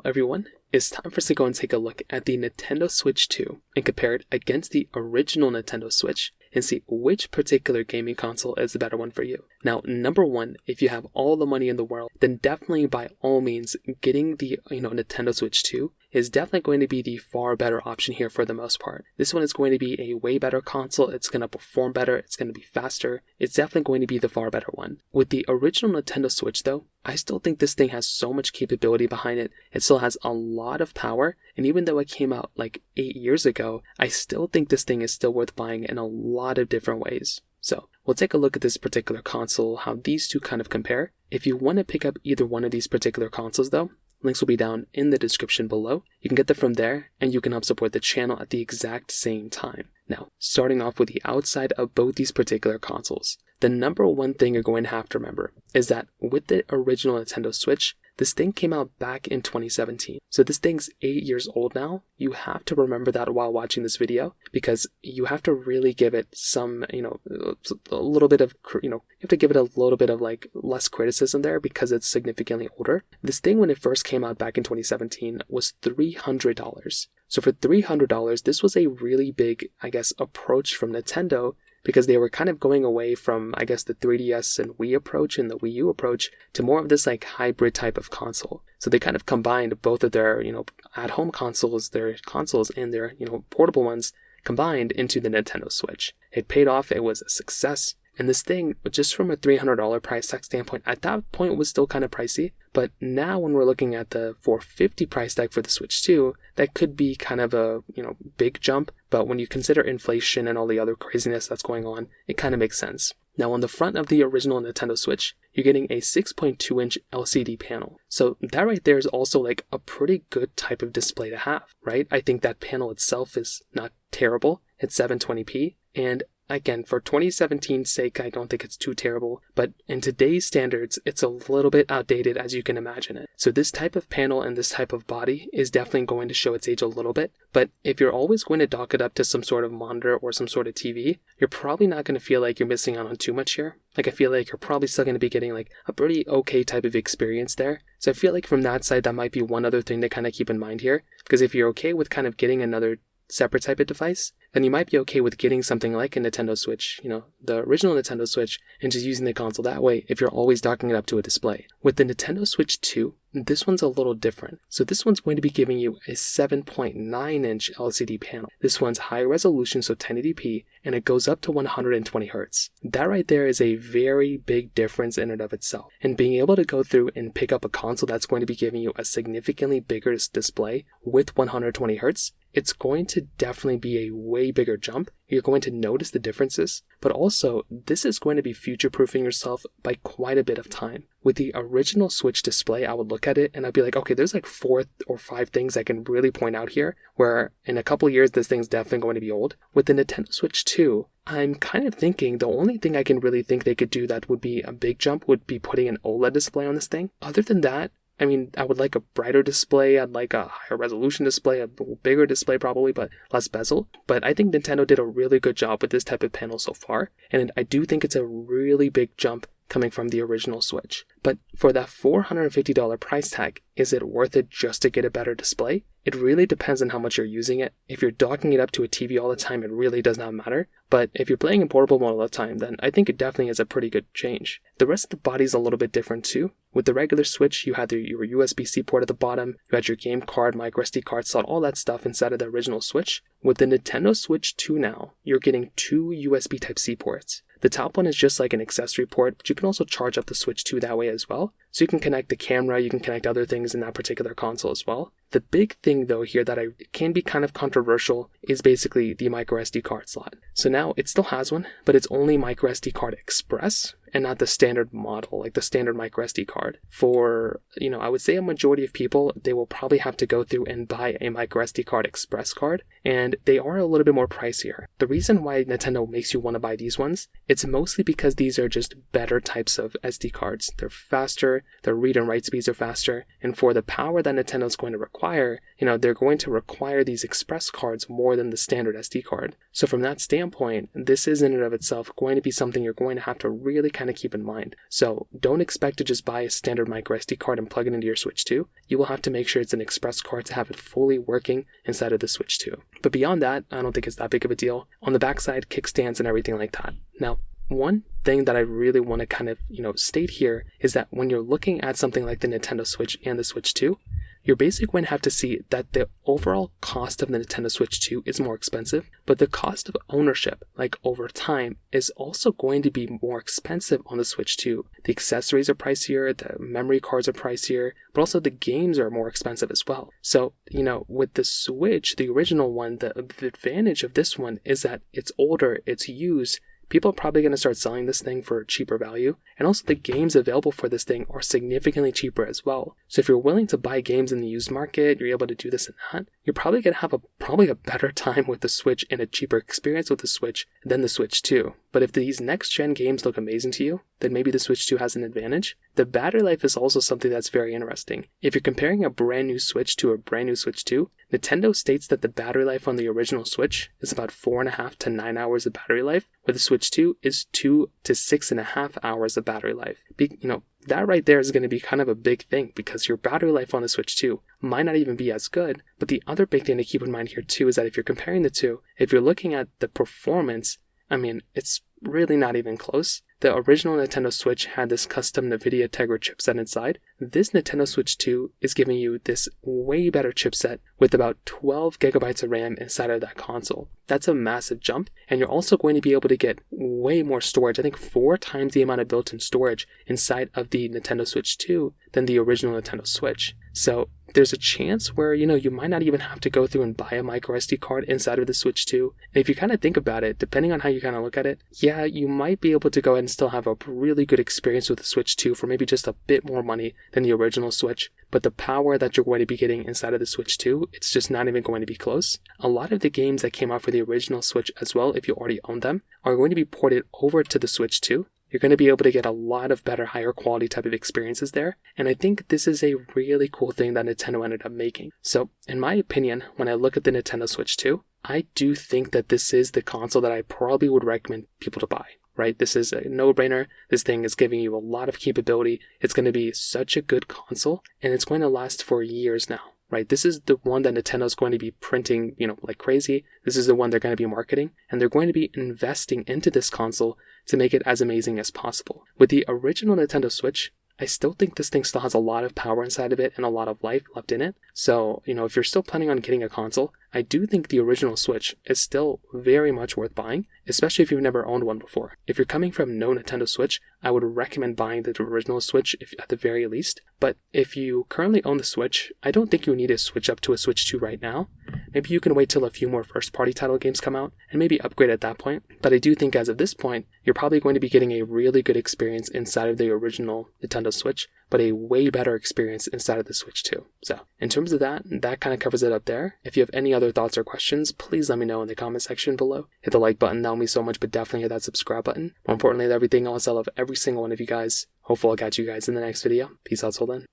everyone, it's time for us to go and take a look at the Nintendo Switch 2 and compare it against the original Nintendo Switch and see which particular gaming console is the better one for you. Now, number one, if you have all the money in the world, then definitely by all means, getting the Nintendo Switch 2 is definitely going to be the far better option here for the most part. This one is going to be a way better console. It's going to perform better. It's going to be faster. It's definitely going to be the far better one. With the original Nintendo Switch though, I still think this thing has so much capability behind it. It still has a lot of power. And even though it came out like 8 years ago, I still think this thing is still worth buying in a lot of different ways. So we'll take a look at this particular console, how these two kind of compare. If you want to pick up either one of these particular consoles though, links will be down in the description below. You can get them from there and you can help support the channel at the exact same time. Now, starting off with the outside of both these particular consoles, the number one thing you're going to have to remember is that with the original Nintendo Switch, this thing came out back in 2017. So this thing's 8 years old now. You have to remember that while watching this video because you have to really give it some, a little bit of, you have to give it a little bit of like less criticism there because it's significantly older. This thing when it first came out back in 2017 was $300. So for $300, this was a really big, approach from Nintendo because they were kind of going away from, the 3DS and Wii approach and the Wii U approach to more of this like hybrid type of console. So they kind of combined both of their, at-home consoles, their consoles and their, portable ones combined into the Nintendo Switch. It paid off. It was a success. And this thing, just from a $300 price tag standpoint, at that point was still kind of pricey. But now when we're looking at the $450 price tag for the Switch 2, that could be kind of a, big jump. But when you consider inflation and all the other craziness that's going on, it kind of makes sense. Now on the front of the original Nintendo Switch, you're getting a 6.2-inch LCD panel. So that right there is also like a pretty good type of display to have, right? I think that panel itself is not terrible. It's 720p. And again, for 2017's sake, I don't think it's too terrible, but in today's standards, it's a little bit outdated as you can imagine it. So this type of panel and this type of body is definitely going to show its age a little bit, but if you're always going to dock it up to some sort of monitor or some sort of TV, you're probably not going to feel like you're missing out on too much here. Like I feel like you're probably still going to be getting like a pretty okay type of experience there. So I feel like from that side, that might be one other thing to kind of keep in mind here, because if you're okay with kind of getting another separate type of device, then you might be okay with getting something like a Nintendo Switch, the original Nintendo Switch, and just using the console that way if you're always docking it up to a display. With the Nintendo Switch 2, this one's a little different. So this one's going to be giving you a 7.9-inch LCD panel. This one's high resolution, so 1080p, and it goes up to 120 Hz. That right there is a very big difference in and of itself. And being able to go through and pick up a console that's going to be giving you a significantly bigger display with 120 Hz, it's going to definitely be a way bigger jump. You're going to notice the differences, but also this is going to be future-proofing yourself by quite a bit of time. With the original Switch display, I would look at it and I'd be like, okay, there's like 4 or 5 things I can really point out here, where in a couple of years, this thing's definitely going to be old. With the Nintendo Switch 2, I'm kind of thinking the only thing I can really think they could do that would be a big jump would be putting an OLED display on this thing. Other than that, I would like a brighter display, I'd like a higher resolution display, a bigger display probably, but less bezel. But I think Nintendo did a really good job with this type of panel so far, and I do think it's a really big jump coming from the original Switch. But for that $450 price tag, is it worth it just to get a better display? It really depends on how much you're using it. If you're docking it up to a TV all the time, it really does not matter. But if you're playing in portable mode all the time, then I think it definitely is a pretty good change. The rest of the body's a little bit different too. With the regular Switch, you had your USB-C port at the bottom, you had your game card, microSD card slot, all that stuff inside of the original Switch. With the Nintendo Switch 2 now, you're getting 2 USB Type-C ports. The top one is just like an accessory port, but you can also charge up the Switch 2 that way as well. So you can connect the camera, you can connect other things in that particular console as well. The big thing though here that can be kind of controversial is basically the microSD card slot. So now it still has one, but it's only microSD card express and not the standard model, like the standard microSD card. For, I would say a majority of people, they will probably have to go through and buy a microSD card express card, and they are a little bit more pricier. The reason why Nintendo makes you want to buy these ones, it's mostly because these are just better types of SD cards. They're faster, their read and write speeds are faster, and for the power that Nintendo's going to require, they're going to require these express cards more than the standard SD card. So from that standpoint, this is in and of itself going to be something you're going to have to really kind kind of keep in mind. So don't expect to just buy a standard micro SD card and plug it into your Switch 2. You will have to make sure it's an express card to have it fully working inside of the Switch 2. But beyond that, I don't think it's that big of a deal. On the backside, kickstands and everything like that. Now, one thing that I really want to kind of, state here is that when you're looking at something like the Nintendo Switch and the Switch 2, you're basically going to have to see that the overall cost of the Nintendo Switch 2 is more expensive, but the cost of ownership, like over time, is also going to be more expensive on the Switch 2. The accessories are pricier, the memory cards are pricier, but also the games are more expensive as well. So, with the Switch, the original one, the advantage of this one is that it's older, it's used. People are probably going to start selling this thing for cheaper value, and also the games available for this thing are significantly cheaper as well. So if you're willing to buy games in the used market, you're able to do this and that, you're probably going to have probably a better time with the Switch and a cheaper experience with the Switch than the Switch 2. But if these next-gen games look amazing to you, then maybe the Switch 2 has an advantage. The battery life is also something that's very interesting. If you're comparing a brand new Switch to a brand new Switch 2, Nintendo states that the battery life on the original Switch is about 4.5 to 9 hours of battery life, where the Switch 2 is 2 to 6.5 hours of battery life. That right there is going to be kind of a big thing, because your battery life on the Switch 2 might not even be as good. But the other big thing to keep in mind here too is that if you're comparing the two, if you're looking at the performance, it's really not even close. The original Nintendo Switch had this custom NVIDIA Tegra chipset inside. This Nintendo Switch 2 is giving you this way better chipset with about 12 gigabytes of RAM inside of that console. That's a massive jump, and you're also going to be able to get way more storage. I think 4 times the amount of built-in storage inside of the Nintendo Switch 2 than the original Nintendo Switch. So there's a chance where, you might not even have to go through and buy a micro SD card inside of the Switch 2. And if you kind of think about it, depending on how you kind of look at it, yeah, you might be able to go ahead and still have a really good experience with the Switch 2 for maybe just a bit more money than the original Switch. But the power that you're going to be getting inside of the Switch 2, it's just not even going to be close. A lot of the games that came out for the original Switch as well, if you already own them, are going to be ported over to the Switch 2. You're going to be able to get a lot of better, higher quality type of experiences there. And I think this is a really cool thing that Nintendo ended up making. So, in my opinion, when I look at the Nintendo Switch 2, I do think that this is the console that I probably would recommend people to buy. Right? This is a no-brainer. This thing is giving you a lot of capability. It's going to be such a good console, and it's going to last for years now. Right? This is the one that Nintendo's going to be printing, like crazy. This is the one they're going to be marketing, and they're going to be investing into this console to make it as amazing as possible. With the original Nintendo Switch, I still think this thing still has a lot of power inside of it and a lot of life left in it. So, if you're still planning on getting a console, I do think the original Switch is still very much worth buying, especially if you've never owned one before. If you're coming from no Nintendo Switch, I would recommend buying the original Switch at the very least. But if you currently own the Switch, I don't think you need to switch up to a Switch 2 right now. Maybe you can wait till a few more first-party title games come out and maybe upgrade at that point. But I do think as of this point, you're probably going to be getting a really good experience inside of the original Nintendo Switch, but a way better experience inside of the Switch 2. So, in terms of that kind of covers it up there. If you have any other thoughts or questions, please let me know in the comment section below. Hit the like button, that will mean so much, but definitely hit that subscribe button. More importantly than everything else, I love every single one of you guys. Hopefully I'll catch you guys in the next video. Peace out till then.